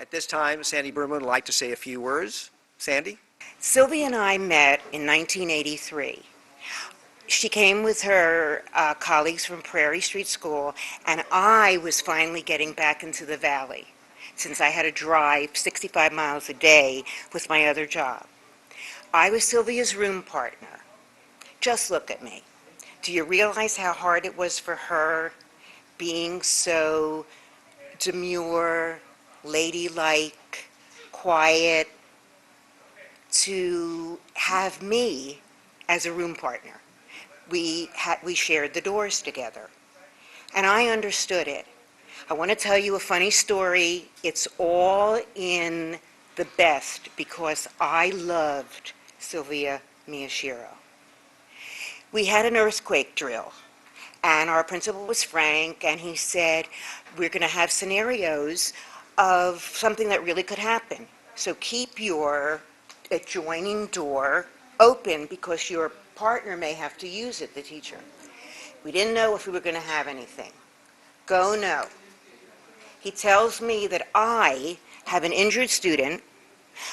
At this time, Sandy Bergman would like to say a few words. Sandy? Sylvia and I met in 1983. She came with her colleagues from Prairie Street School, and I was finally getting back into the Valley since I had to drive 65 miles a day with my other job. I was Sylvia's room partner. Just look at me. Do you realize how hard it was for her being so demure, ladylike, quiet, to have me as a room partner? We shared the doors together, and I understood it. I want to tell you a funny story. It's all in the best because I loved Sylvia Miyashiro. We had an earthquake drill, and our principal was Frank, and he said, we're going to have scenarios of something that really could happen. So keep your adjoining door open because your partner may have to use it, the teacher. We didn't know if we were going to have anything. Go no. He tells me that I have an injured student.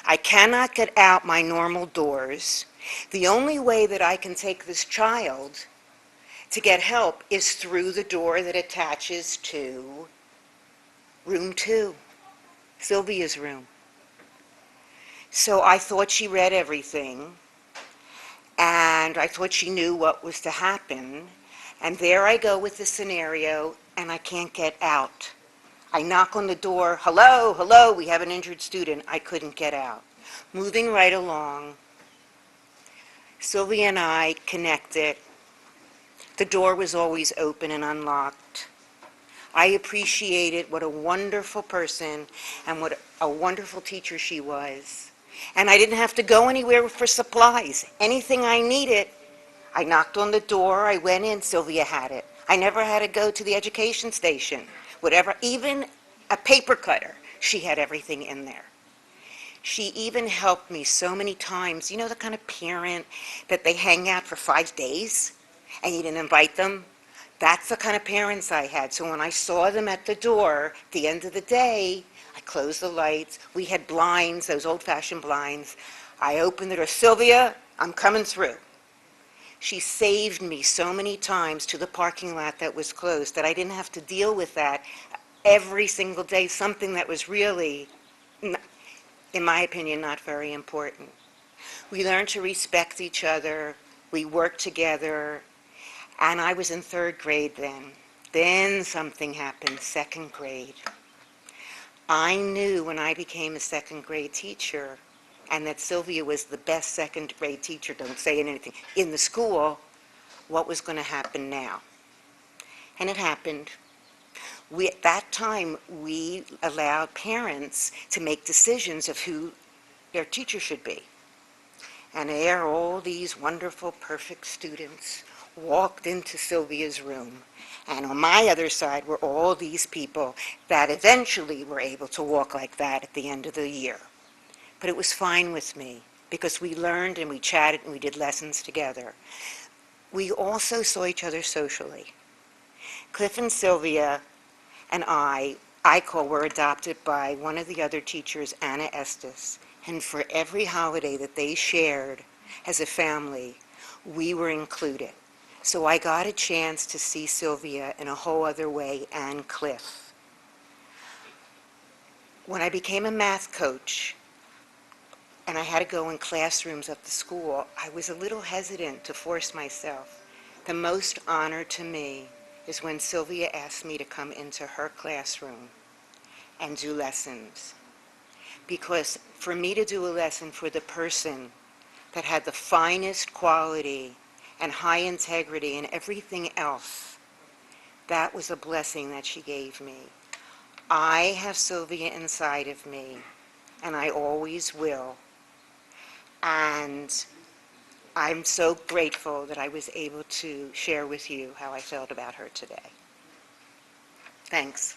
I cannot get out my normal doors. The only way that I can take this child to get help is through the door that attaches to room 2, Sylvia's room. So I thought she read everything, and I thought she knew what was to happen. And there I go with the scenario, and I can't get out. I knock on the door, hello, hello, we have an injured student. I couldn't get out. Moving right along, Sylvia and I connected. The door was always open and unlocked. I appreciated what a wonderful person and what a wonderful teacher she was. And I didn't have to go anywhere for supplies. Anything I needed, I knocked on the door, I went in, Sylvia had it. I never had to go to the education station. Whatever, even a paper cutter, she had everything in there. She even helped me so many times. You know the kind of parent that they hang out for 5 days and you didn't invite them? That's the kind of parents I had. So when I saw them at the door, at the end of the day, I closed the lights. We had blinds, those old-fashioned blinds. I opened the door, Sylvia, I'm coming through. She saved me so many times to the parking lot that was closed that I didn't have to deal with that every single day, something that was really, in my opinion, not very important. We learned to respect each other. We worked together. And I was in 3rd grade then. Then something happened, 2nd grade. I knew when I became a 2nd grade teacher and that Sylvia was the best 2nd grade teacher, don't say anything, in the school, what was going to happen now. And it happened. At that time, we allowed parents to make decisions of who their teacher should be. And there, all these wonderful, perfect students walked into Sylvia's room. And on my other side were all these people that eventually were able to walk like that at the end of the year. But it was fine with me because we learned and we chatted and we did lessons together. We also saw each other socially. Cliff and Sylvia and I were adopted by one of the other teachers, Anna Estes. And for every holiday that they shared as a family, we were included. So I got a chance to see Sylvia in a whole other way, and Cliff. When I became a math coach, and I had to go in classrooms at the school, I was a little hesitant to force myself. The most honor to me is when Sylvia asked me to come into her classroom and do lessons. Because for me to do a lesson for the person that had the finest quality and high integrity and everything else, that was a blessing that she gave me. I have Sylvia inside of me, and I always will. And I'm so grateful that I was able to share with you how I felt about her today. Thanks.